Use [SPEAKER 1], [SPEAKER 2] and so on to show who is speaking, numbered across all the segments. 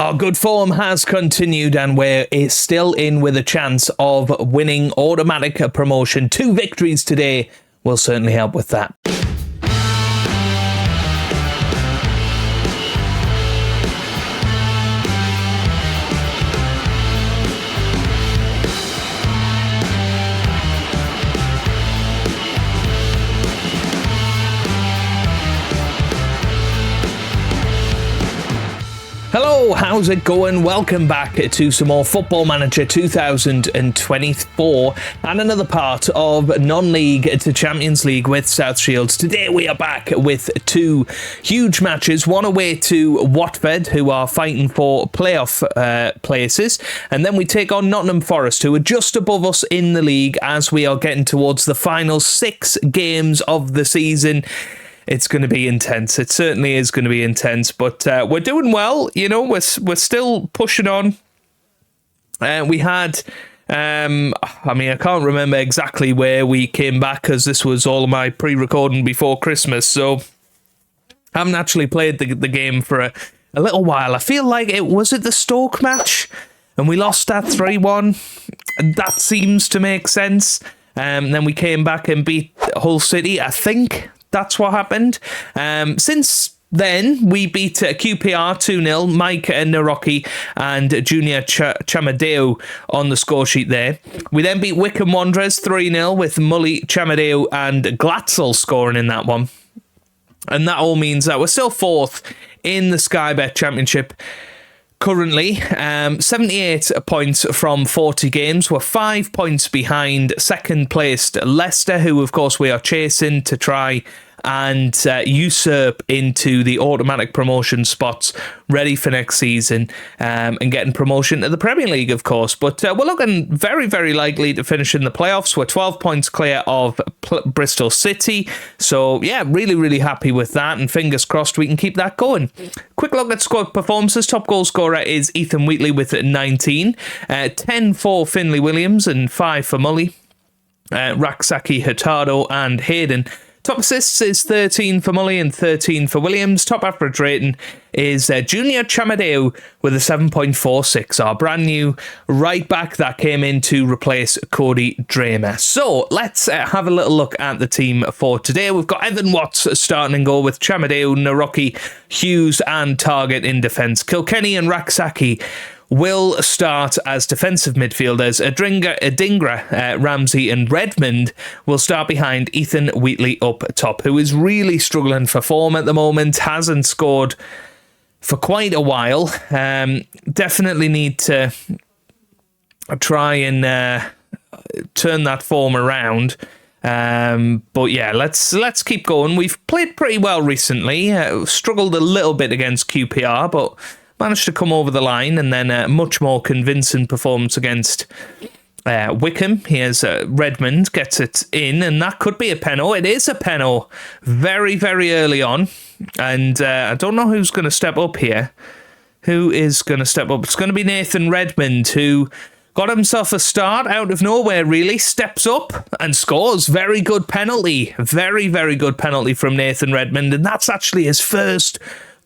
[SPEAKER 1] Our good form has continued and we're still in with a chance of winning automatic promotion. 2 victories today will certainly help with that. Hello, how's it going? Welcome back to some more Football Manager 2024 and another part of non-league to Champions League with South Shields. Today we are back with 2 huge matches, one away to Watford, who are fighting for playoff places, and then we take on Nottingham Forest, who are just above us in the league as we are getting towards the final 6 games of the season. It's going to be intense. It certainly is going to be intense, but we're doing well. You know, we're still pushing on. We had, I can't remember exactly where we came back because this was all of my pre-recording before Christmas, so I haven't actually played the game for a little while. I feel like it was the Stoke match, and we lost that 3-1. That seems to make sense. Then we came back and beat Hull City, I think. That's what happened. Since then, we beat QPR 2-0, Mike Naroki and Junior Chamadeu on the score sheet there. We then beat Wycombe Wanderers 3-0 with Mully, Chamadeu and Glatzel scoring in that one. And that all means that we're still 4th in the Sky Bet Championship. Currently, 78 points from 40 games. We're 5 points behind second placed Leicester, who of course we are chasing to try and usurp into the automatic promotion spots, ready for next season and getting promotion to the Premier League, of course. But we're looking very, very likely to finish in the playoffs. We're 12 points clear of Bristol City. So, yeah, really, really happy with that. And fingers crossed we can keep that going. Quick look at squad performances. Top goal scorer is Ethan Wheatley with 19. 10 for Finlay Williams and 5 for Mully. Raksaki, Hurtado and Hayden. Top assists is 13 for Mully and 13 for Williams. Top average rating is Junior Chamadeu with a 7.46. Our brand new right back that came in to replace Cody Dramer. So let's have a little look at the team for today. We've got Evan Watts starting and goal with Chamadeu, Naroki, Hughes and Target in defence. Kilkenny and Raksaki will start as defensive midfielders. Adingra, Ramsey and Redmond will start behind Ethan Wheatley up top, who is really struggling for form at the moment, hasn't scored for quite a while. Definitely need to try and turn that form around. But yeah, let's keep going. We've played pretty well recently, struggled a little bit against QPR, but managed to come over the line, and then a much more convincing performance against Wycombe. Here's Redmond, gets it in, and that could be a penalty. It is a penalty very, very early on, and I don't know who's going to step up here. Who is going to step up? It's going to be Nathan Redmond, who got himself a start out of nowhere, really. Steps up and scores. Very good penalty. Very, very good penalty from Nathan Redmond, and that's actually his first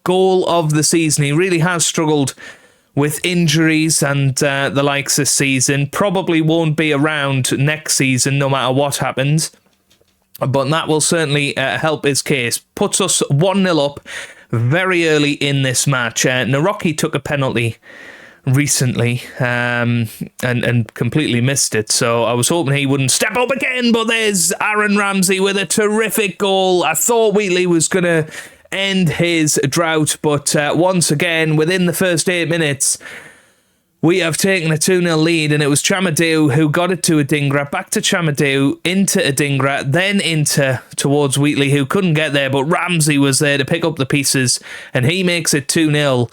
[SPEAKER 1] goal of the season. He really has struggled with injuries and the likes this season. Probably won't be around next season no matter what happens, but that will certainly help his case. Puts us 1-0 up very early in this match. Naroki took a penalty recently and completely missed it, so I was hoping he wouldn't step up again, but there's Aaron Ramsey with a terrific goal. I thought Wheatley was going to end his drought, but once again, within the first 8 minutes, we have taken a 2-0 lead, and it was Chamadeu who got it to Adingra, back to Chamadeu, into Adingra, then towards Wheatley, who couldn't get there, but Ramsey was there to pick up the pieces, and he makes it 2-0.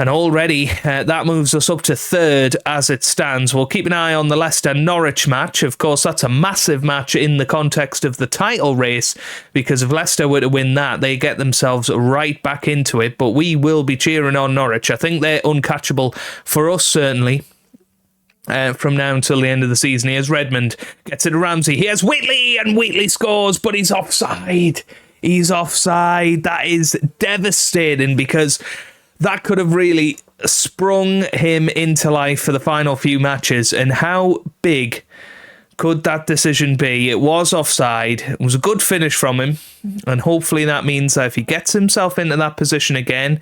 [SPEAKER 1] And already that moves us up to 3rd as it stands. We'll keep an eye on the Leicester-Norwich match. Of course, that's a massive match in the context of the title race, because if Leicester were to win that, they get themselves right back into it. But we will be cheering on Norwich. I think they're uncatchable for us, certainly. From now until the end of the season. Here's Redmond, gets it to Ramsey. Here's Wheatley, and Wheatley scores, but he's offside. He's offside. That is devastating, because that could have really sprung him into life for the final few matches. And how big could that decision be? It was offside. It was a good finish from him. And hopefully that means that if he gets himself into that position again,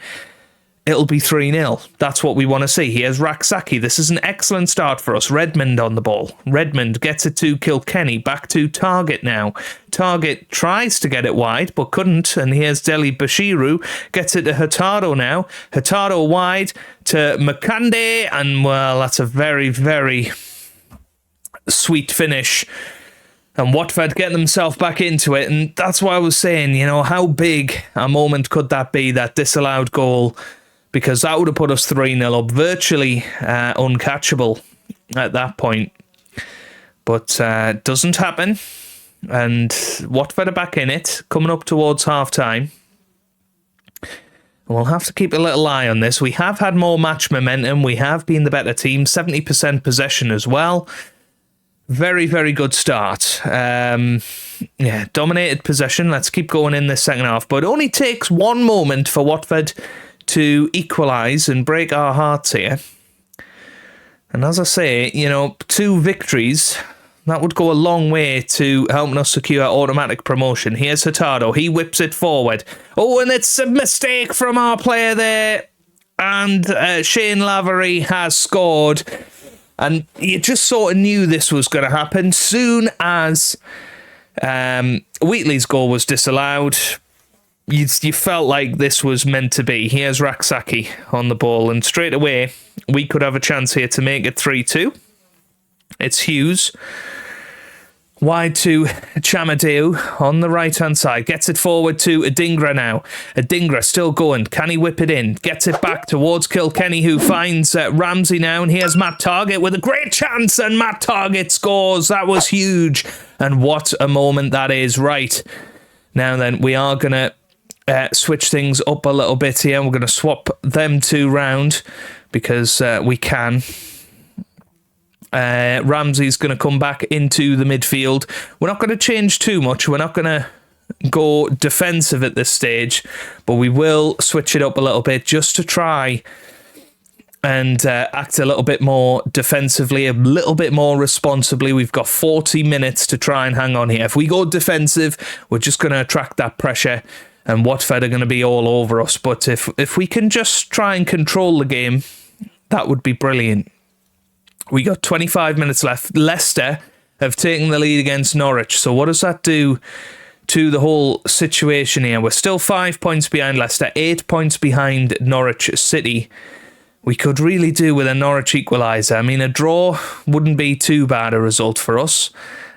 [SPEAKER 1] it'll be 3-0. That's what we want to see. Here's Raksaki. This is an excellent start for us. Redmond on the ball. Redmond gets it to Kilkenny. Back to Target now. Target tries to get it wide, but couldn't. And here's Deli Bashiru. Gets it to Hurtado now. Hurtado wide to Makande. And, well, that's a very, very sweet finish. And Watford getting themselves back into it. And that's why I was saying, how big a moment could that be, that disallowed goal? Because that would have put us 3-0 up, virtually uncatchable at that point. But doesn't happen. And Watford are back in it, coming up towards half-time. We'll have to keep a little eye on this. We have had more match momentum. We have been the better team. 70% possession as well. Very, very good start. Dominated possession. Let's keep going in this second half. But it only takes one moment for Watford to equalise and break our hearts here. And as I say, 2 victories, that would go a long way to helping us secure automatic promotion. Here's Hurtado. He whips it forward. Oh, and it's a mistake from our player there. And Shane Lavery has scored. And you just sort of knew this was going to happen. Soon as Wheatley's goal was disallowed, you felt like this was meant to be. Here's Raksaki on the ball. And straight away, we could have a chance here to make it 3-2. It's Hughes. Wide to Chamadeu on the right-hand side. Gets it forward to Adingra now. Adingra still going. Can he whip it in? Gets it back towards Kilkenny, who finds Ramsey now. And here's Matt Target with a great chance. And Matt Target scores. That was huge. And what a moment that is. Right. Now then, we are going to switch things up a little bit here. We're going to swap them 2 round because we can. Ramsey's going to come back into the midfield. We're not going to change too much. We're not going to go defensive at this stage, but we will switch it up a little bit just to try and act a little bit more defensively, a little bit more responsibly. We've got 40 minutes to try and hang on here. If we go defensive, we're just going to attract that pressure, and Watford are going to be all over us. But if we can just try and control the game, that would be brilliant. We got 25 minutes left. Leicester have taken the lead against Norwich. So what does that do to the whole situation here? We're still 5 points behind Leicester, 8 points behind Norwich City. We could really do with a Norwich equaliser. I mean, a draw wouldn't be too bad a result for us.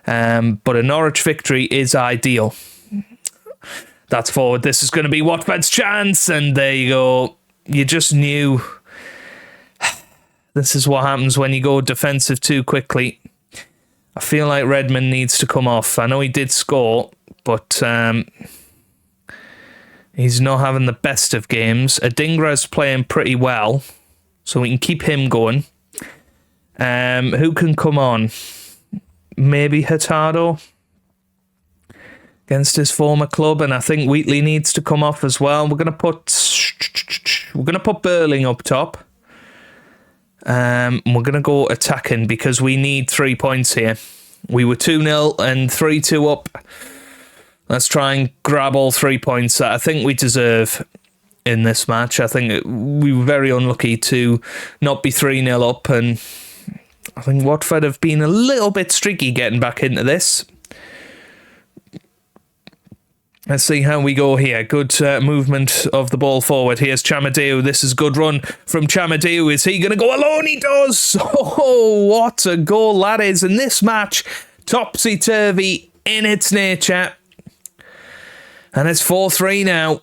[SPEAKER 1] But a Norwich victory is ideal. That's forward. This is going to be Watford's chance. And there you go. You just knew. This is what happens when you go defensive too quickly. I feel like Redmond needs to come off. I know he did score, but he's not having the best of games. Adingra's playing pretty well, so we can keep him going. Who can come on? Maybe Hurtado against his former club, and I think Wheatley needs to come off as well. We're gonna put Burling up top. We're going to go attacking because we need 3 points here. We were 2-0 and 3-2 up. Let's try and grab all 3 points that I think we deserve in this match. I think we were very unlucky to not be 3-0 up, and I think Watford have been a little bit streaky getting back into this. Let's see how we go here. Good movement of the ball forward. Here's Chamadeu. This is a good run from Chamadeu. Is he going to go alone? He does. Oh, what a goal that is. And this match, topsy-turvy in its nature. And it's 4-3 now.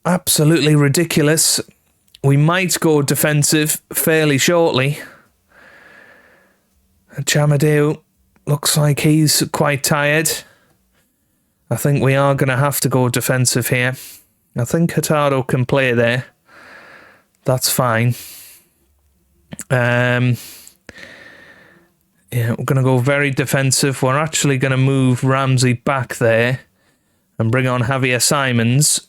[SPEAKER 1] Absolutely ridiculous. We might go defensive fairly shortly. And Chamadeu looks like he's quite tired. I think we are going to have to go defensive here. I think Hurtado can play there. That's fine. We're going to go very defensive. We're actually going to move Ramsey back there and bring on Javier Simons.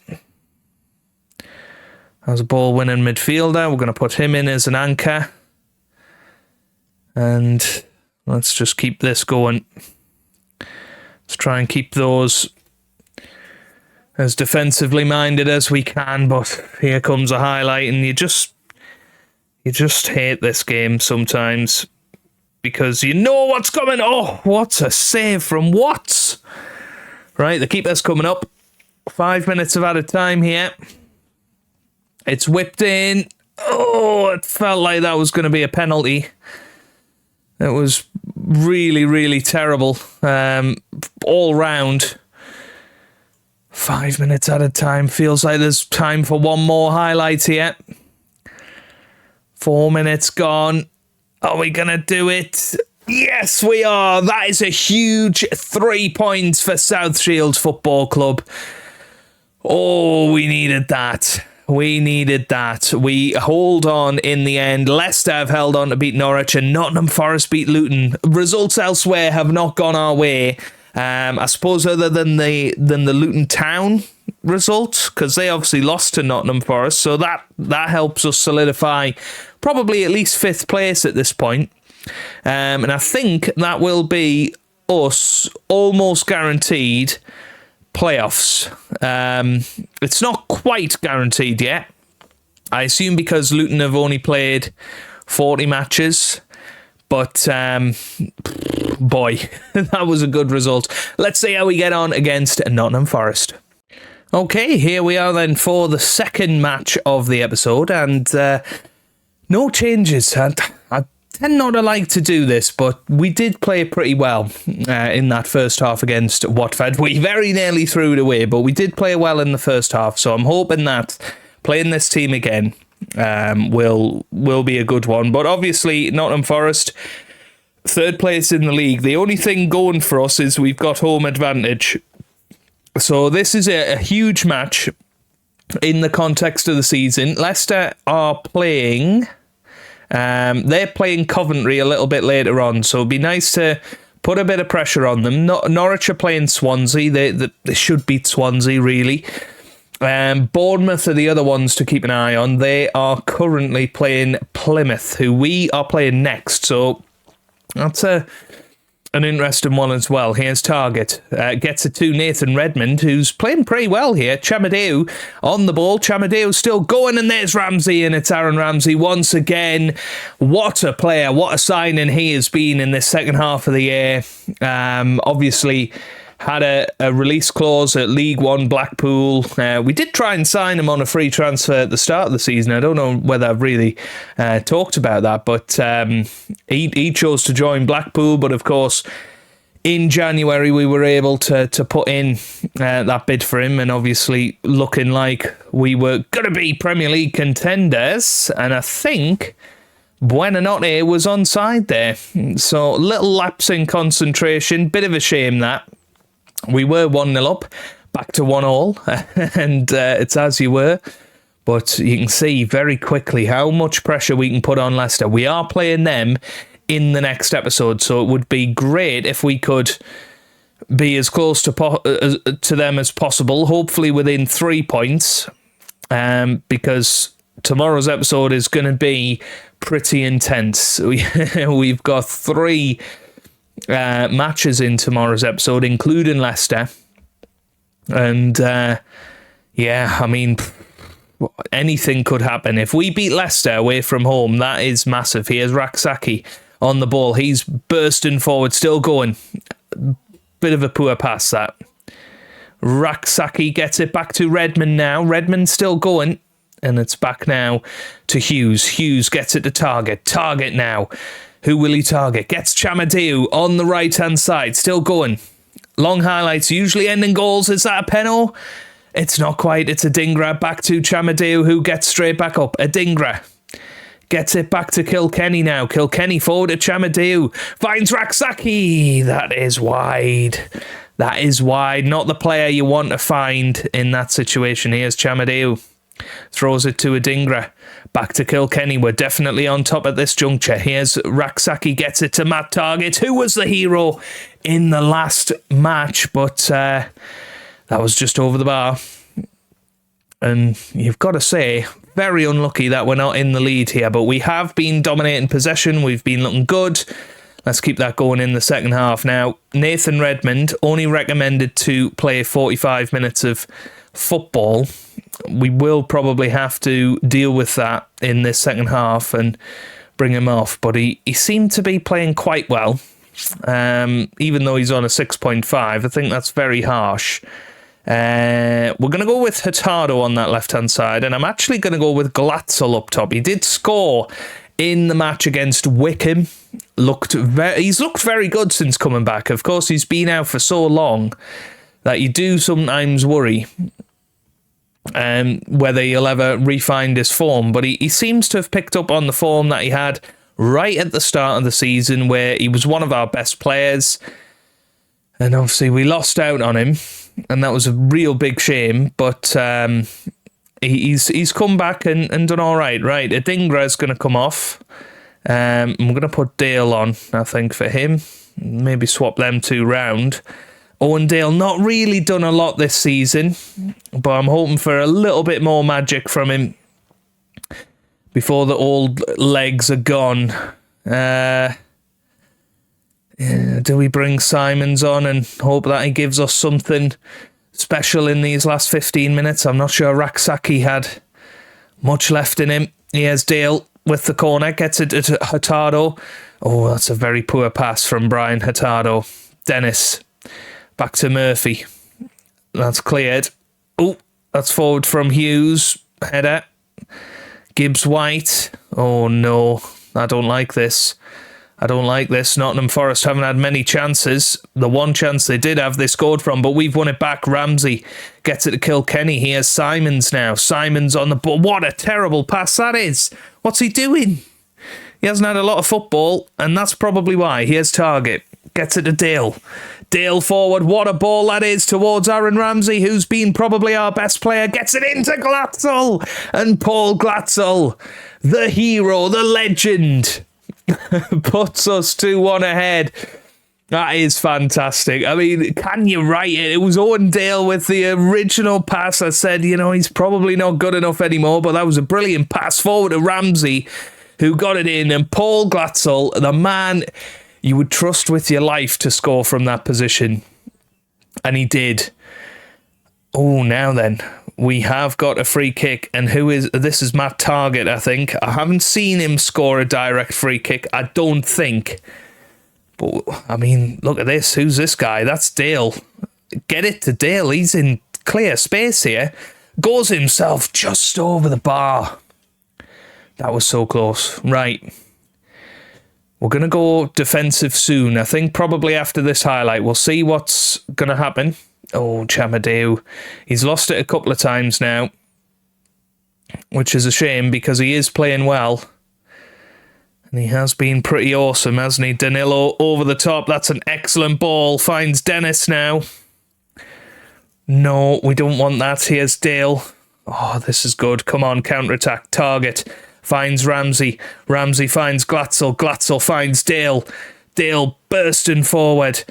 [SPEAKER 1] as a ball-winning midfielder. We're going to put him in as an anchor. And let's just keep this going. Let's try and keep those as defensively minded as we can. But here comes a highlight, and you just hate this game sometimes because you know what's coming. Oh, what's a save from Watts. Right, the keeper's coming up. 5 minutes of added time here. It's whipped in. Oh, it felt like that was going to be a penalty. It was really, really terrible. All round. 5 minutes added time. Feels like there's time for one more highlight here. 4 minutes gone. Are we going to do it? Yes, we are. That is a huge 3 points for South Shields Football Club. Oh, we needed that. We needed that. We hold on in the end. Leicester have held on to beat Norwich, and Nottingham Forest beat Luton. Results elsewhere have not gone our way. I suppose other than the Luton Town result, because they obviously lost to Nottingham Forest, so that helps us solidify probably at least 5th place at this point. And I think that will be us almost guaranteed playoffs. It's not quite guaranteed yet. I assume because Luton have only played 40 matches. But, boy, that was a good result. Let's see how we get on against Nottingham Forest. Okay, here we are then for the second match of the episode. And no changes. I tend not to like to do this, but we did play pretty well in that first half against Watford. We very nearly threw it away, but we did play well in the first half. So I'm hoping that playing this team again will be a good one. But obviously, Nottingham Forest, 3rd place in the league. The only thing going for us is we've got home advantage. So this is a huge match in the context of the season. Leicester are playing... they're playing Coventry a little bit later on, so it'd be nice to put a bit of pressure on them. Norwich are playing Swansea. They should beat Swansea, really. Bournemouth are the other ones to keep an eye on. They are currently playing Plymouth, who we are playing next. So that's an interesting one as well. Here's Target. Gets it to Nathan Redmond, who's playing pretty well here. Chamadeu on the ball. Chamadeu still going, and there's Ramsey, and it's Aaron Ramsey once again. What a player. What a signing he has been in this second half of the year. Obviously... had a release clause at League One Blackpool. We did try and sign him on a free transfer at the start of the season. I don't know whether I've really talked about that, but he chose to join Blackpool. But of course, in January, we were able to put in that bid for him, and obviously looking like we were going to be Premier League contenders. And I think Buonanotte was onside there. So little lapse in concentration. Bit of a shame that. We were 1-0 up, back to 1-1, and it's as you were. But you can see very quickly how much pressure we can put on Leicester. We are playing them in the next episode, so it would be great if we could be as close to them as possible, hopefully within 3 points, because tomorrow's episode is going to be pretty intense. We've got 3... matches in tomorrow's episode, including Leicester, and I mean, anything could happen. If we beat Leicester away from home, that is massive. Here's Raksaki on the ball. He's bursting forward, still going. Bit of a poor pass, that. Raksaki gets it back to Redmond now. Redmond still going, and it's back now to Hughes. Hughes gets it to Target. Target now. Who will he target? Gets Chamadeu on the right-hand side. Still going. Long highlights, usually ending goals. Is that a penalty? It's not quite. It's a Dingra back to Chamadeu, who gets straight back up. A Dingra gets it back to Kilkenny now. Kilkenny forward to Chamadeu. Finds Raksaki. That is wide. That is wide. Not the player you want to find in that situation. Here's Chamadeu. Throws it to a Dingra. Back to Kilkenny. We're definitely on top at this juncture. Here's Raksaki, gets it to Matt Target, who was the hero in the last match, but that was just over the bar. And you've got to say, very unlucky that we're not in the lead here, but we have been dominating possession. We've been looking good. Let's keep that going in the second half. Now, Nathan Redmond only recommended to play 45 minutes of football. We will probably have to deal with that in this second half and bring him off, but he seemed to be playing quite well, even though he's on a 6.5. I think that's very harsh. We're going to go with Hurtado on that left-hand side, and I'm actually going to go with Glatzel up top. He did score in the match against Wickham. He's looked very good since coming back. Of course, he's been out for so long that you do sometimes worry whether he'll ever refine his form, but he seems to have picked up on the form that he had right at the start of the season, where he was one of our best players, and obviously we lost out on him, and that was a real big shame, but he's come back and done all right. Right, Adingra's going to come off. I'm going to put Dale on, I think, for him. Maybe swap them two round. Owen Dale not really done a lot this season, but I'm hoping for a little bit more magic from him before the old legs are gone. Do we bring Simons on and hope that he gives us something special in these last 15 minutes? I'm not sure Raksaki had much left in him. Here's Dale with the corner, gets it to Hurtado. Oh, that's a very poor pass from Brian Hurtado. Dennis, back to Murphy. That's cleared. Oh, that's forward from Hughes. Header. Gibbs White. Oh no, I don't like this. Nottingham Forest haven't had many chances. The one chance they did have, they scored from, but we've won it back. Ramsey gets it to Kilkenny. Here's Simons now. Simons on the ball. What a terrible pass that is. What's he doing? He hasn't had a lot of football, and that's probably why. Here's Target. Gets it to Dale. Dale forward. What a ball that is towards Aaron Ramsey, who's been probably our best player. Gets it into Glatzel. And Paul Glatzel, the hero, the legend, puts us 2-1 ahead. That is fantastic. I mean, can you write it? It was Owen Dale with the original pass. I said, he's probably not good enough anymore, but that was a brilliant pass forward to Ramsey, who got it in. And Paul Glatzel, the man you would trust with your life to score from that position. And he did. Oh, now then. We have got a free kick, and this is Matt Target, I think. I haven't seen him score a direct free kick, I don't think. But, I mean, look at this. Who's this guy? That's Dale. Get it to Dale. He's in clear space here. Goes himself just over the bar. That was so close. Right. We're going to go defensive soon. I think probably after this highlight. We'll see what's going to happen. Oh, Chamadeu. He's lost it a couple of times now, which is a shame because he is playing well. And he has been pretty awesome, hasn't he? Danilo over the top. That's an excellent ball. Finds Dennis now. No, we don't want that. Here's Dale. Oh, this is good. Come on, counter-attack. Target. Finds Ramsey. Ramsey finds Glatzel. Glatzel finds Dale. Dale bursting forward.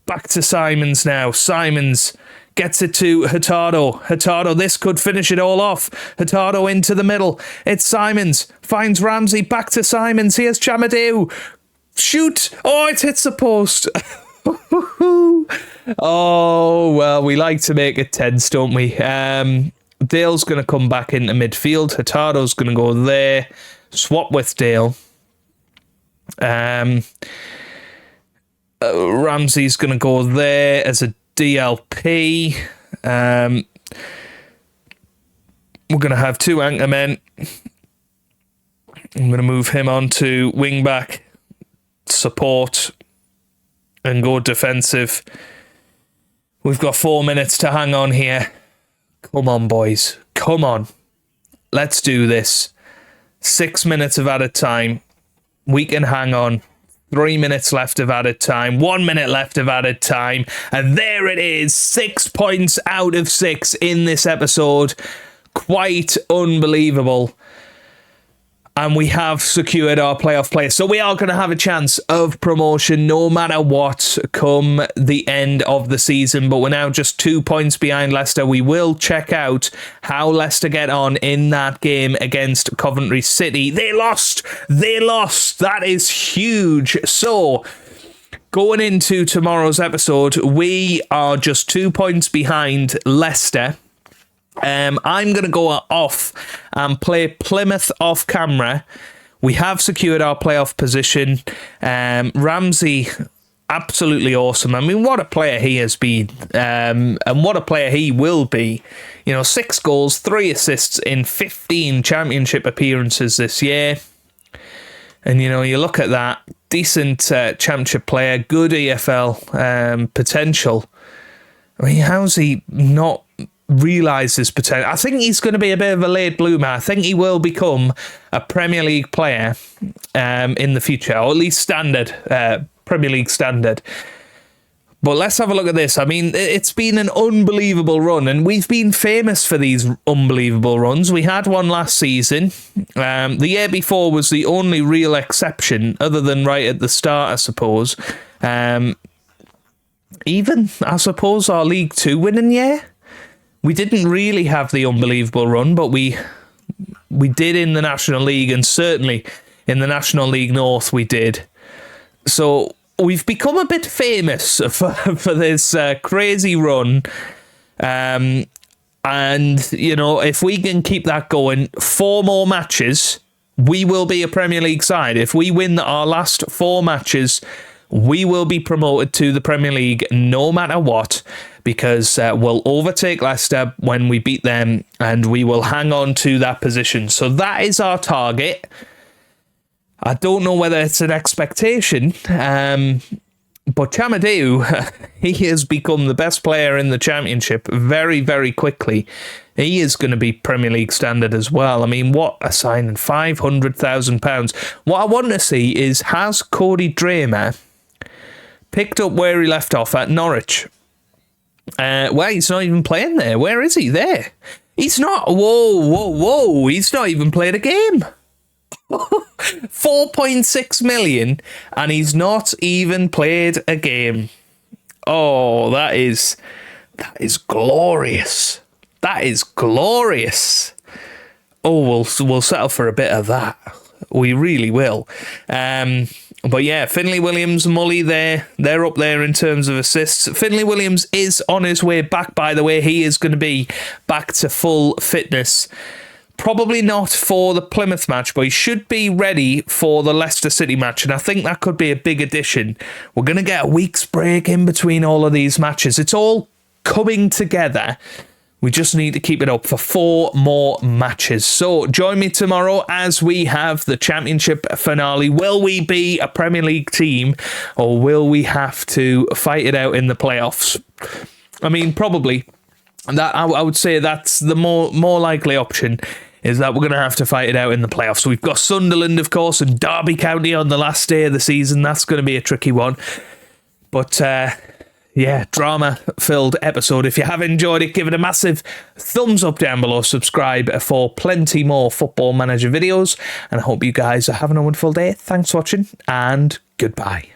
[SPEAKER 1] Back to Simons now. Simons gets it to Hurtado. Hurtado, this could finish it all off. Hurtado into the middle. It's Simons. Finds Ramsey. Back to Simons. Here's Chamadeu. Shoot. Oh, it hits the post. Oh, well, we like to make it tense, don't we? Dale's going to come back into midfield. Hurtado's going to go there. Swap with Dale. Ramsey's going to go there as a DLP. We're going to have two anchor men. I'm going to move him on to wing back support and go defensive. We've got 4 minutes to hang on here. Come on, boys. Come on. Let's do this. 6 minutes of added time. We can hang on. 3 minutes left of added time. 1 minute left of added time. And there it is. 6 points out of 6 in this episode. Quite unbelievable. and we have secured our playoff place. So we are going to have a chance of promotion no matter what come the end of the season. But we're now just 2 points behind Leicester. We will check out how Leicester get on in that game against Coventry City. They lost. That is huge. So going into tomorrow's episode, we are just 2 points behind Leicester. I'm going to go off and play Plymouth off camera. We have secured our playoff position. Ramsey, absolutely awesome. I mean, what a player he has been, and what a player he will be. 6 goals, 3 assists in 15 championship appearances this year. And, you look at that, decent championship player, good EFL potential. I mean, how's he not realise his potential? I think he's going to be a bit of a late bloomer. I think he will become a Premier League player in the future, or at least standard, Premier League standard. But let's have a look at this. I mean, it's been an unbelievable run, and we've been famous for these unbelievable runs. We had one last season. The year before was the only real exception, other than right at the start, I suppose. Even, I suppose, our League 2 winning year. We didn't really have the unbelievable run, but we did in the National League, and certainly in the National League North we did. So we've become a bit famous for this crazy run. And, if we can keep that going, 4 more matches, we will be a Premier League side. If we win our last 4 matches, we will be promoted to the Premier League no matter what, because we'll overtake Leicester when we beat them, and we will hang on to that position. So that is our target. I don't know whether it's an expectation, but Chamadou, he has become the best player in the Championship very, very quickly. He is going to be Premier League standard as well. I mean, what a signing, £500,000. What I want to see is, has Cody Dramer picked up where he left off at Norwich? Well, he's not even playing there. Where is he? There. He's not. Whoa. He's not even played a game. 4.6 million, and he's not even played a game. Oh, that is glorious. That is glorious. Oh, we'll settle for a bit of that. We really will. But yeah, Finlay Williams, Mully, they're up there in terms of assists. Finlay Williams is on his way back, by the way. He is going to be back to full fitness. Probably not for the Plymouth match, but he should be ready for the Leicester City match, and I think that could be a big addition. We're going to get a week's break in between all of these matches. It's all coming together. We just need to keep it up for 4 more matches. So join me tomorrow as we have the Championship finale. Will we be a Premier League team, or will we have to fight it out in the playoffs? I mean, probably. That I would say that's the more likely option, is that we're going to have to fight it out in the playoffs. We've got Sunderland, of course, and Derby County on the last day of the season. That's going to be a tricky one. But yeah, drama-filled episode. If you have enjoyed it, give it a massive thumbs up down below. Subscribe for plenty more Football Manager videos. And I hope you guys are having a wonderful day. Thanks for watching, and goodbye.